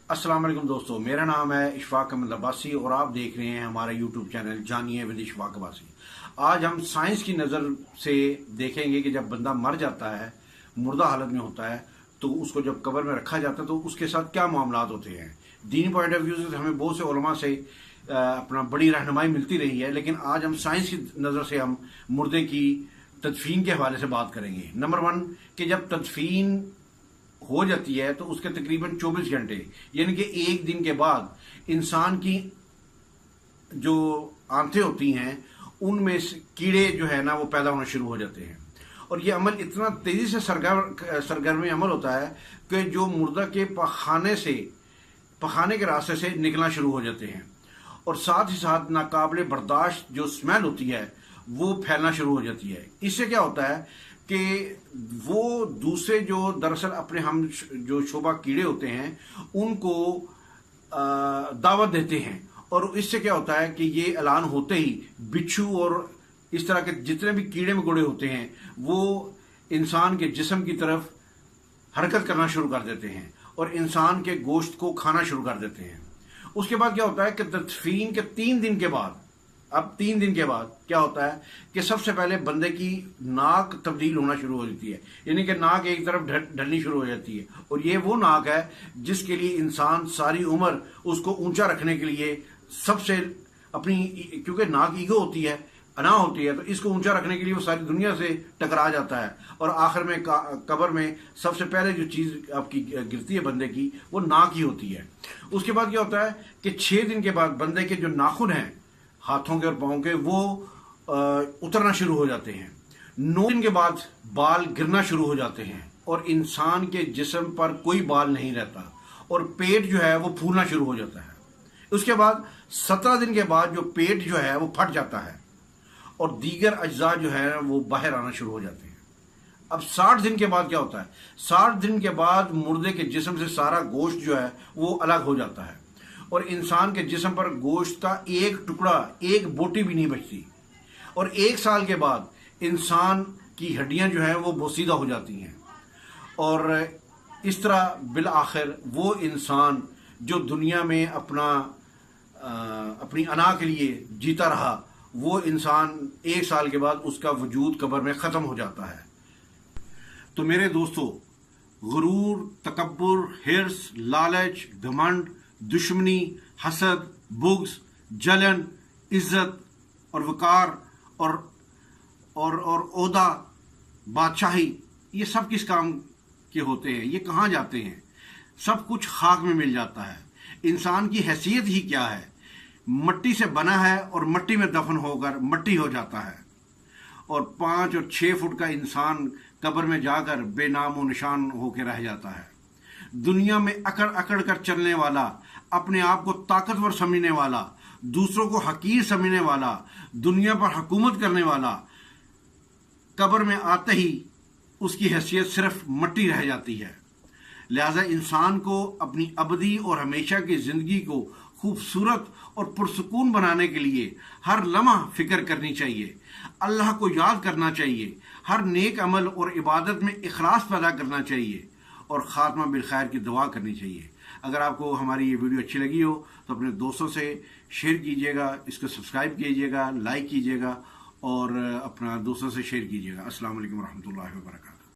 अस्सलाम वालेकुम दोस्तों, मेरा नाम है इशफाक अहमद अब्बासी और आप देख रहे हैं हमारा यूट्यूब चैनल जानिए विद इशफाक अब्बासी। आज हम साइंस की नज़र से देखेंगे कि जब बंदा मर जाता है, मुर्दा हालत में होता है, तो उसको जब कब्र में रखा जाता है तो उसके साथ क्या मामलात होते हैं। दीनी पॉइंट ऑफ व्यू से हमें बहुत से उलमा से अपना बड़ी रहनुमाई मिलती रही है, लेकिन आज हम साइंस की नज़र से हम मुर्दे की तदफीन के हवाले से बात करेंगे। नंबर 1 कि जब तदफीन हो जाती है तो उसके तकरीबन 24 घंटे यानी कि एक दिन के बाद इंसान की जो आंतें होती हैं उनमें से कीड़े जो है ना वो पैदा होना शुरू हो जाते हैं। और ये अमल इतना तेजी से सरगर्मी अमल होता है कि जो मुर्दा के पखाने के रास्ते से निकलना शुरू हो जाते हैं और साथ ही साथ नाकाबिले बर्दाश्त जो स्मेल होती है वो फैलना शुरू हो जाती है। इससे क्या होता है कि वो दूसरे जो दरअसल अपने हम जो शोभा कीड़े होते हैं उनको दावत देते हैं और इससे क्या होता है कि ये ऐलान होते ही बिच्छू और इस तरह के जितने भी कीड़े मकोड़े होते हैं वो इंसान के जिस्म की तरफ हरकत करना शुरू कर देते हैं और इंसान के गोश्त को खाना शुरू कर देते हैं। उसके बाद क्या होता है कि तदफीन के 3 दिन के बाद क्या होता है कि सबसे पहले बंदे की नाक तब्दील होना शुरू हो जाती है, यानी कि नाक एक तरफ ढलनी शुरू हो जाती है और ये वो नाक है जिसके लिए इंसान सारी उम्र उसको ऊंचा रखने के लिए सबसे अपनी, क्योंकि नाक ईगो होती है, अना होती है, तो इसको ऊंचा रखने के लिए वो सारी दुनिया से टकरा जाता है और आखिर में कब्र में सबसे पहले जो चीज आपकी गिरती है बंदे की वो नाक ही होती है। उसके बाद क्या होता है कि 6 दिन के बाद बंदे के जो नाखून हैं हाथों के और पाँव के वो उतरना शुरू हो जाते हैं। 9 दिन के बाद बाल गिरना शुरू हो जाते हैं और इंसान के जिस्म पर कोई बाल नहीं रहता और पेट जो है वो फूलना शुरू हो जाता है। उसके बाद 17 दिन के बाद जो पेट जो है वो फट जाता है और दीगर अज्जा जो है वो बाहर आना शुरू हो जाते हैं। अब 60 दिन के बाद क्या होता है, 60 दिन के बाद मुर्दे के जिस्म से सारा गोश्त जो है वो अलग हो जाता है और इंसान के जिस्म पर गोश्त का एक टुकड़ा, एक बोटी भी नहीं बचती और 1 साल के बाद इंसान की हड्डियां जो हैं वो बोसीदा हो जाती हैं और इस तरह बिल आखिर वो इंसान जो दुनिया में अपनी अना के लिए जीता रहा वो इंसान 1 साल के बाद उसका वजूद कब्र में ख़त्म हो जाता है। तो मेरे दोस्तों, गुरूर, तकब्बुर, हिर्स, लालच, घमंड, दुश्मनी, हसद, बुग़्ज़, जलन, इज्जत और वकार और ओहदा, बादशाही, ये सब किस काम के होते हैं, ये कहाँ जाते हैं? सब कुछ खाक में मिल जाता है। इंसान की हैसियत ही क्या है, मट्टी से बना है और मट्टी में दफन होकर मट्टी हो जाता है और 5 और 6 फुट का इंसान कब्र में जाकर बेनाम व निशान होकर रह जाता है। दुनिया में अकड़ अकड़ कर चलने वाला, अपने आप को ताकतवर समझने वाला, दूसरों को हकीर समझने वाला, दुनिया पर हुकूमत करने वाला, कब्र में आते ही उसकी हैसियत सिर्फ मट्टी रह जाती है। लिहाजा इंसान को अपनी अबदी और हमेशा की जिंदगी को खूबसूरत और पुरसुकून बनाने के लिए हर लम्हा फिक्र करनी चाहिए, अल्लाह को याद करना चाहिए, हर नेक अमल और इबादत में इखलास पैदा करना चाहिए और ख़ात्मा बिल खैर की दुआ करनी चाहिए। अगर आपको हमारी ये वीडियो अच्छी लगी हो तो अपने दोस्तों से शेयर कीजिएगा, इसको सब्सक्राइब कीजिएगा, लाइक कीजिएगा और अपना दोस्तों से शेयर कीजिएगा। अस्सलाम वालेकुम रहमतुल्लाहि व बरकातहू।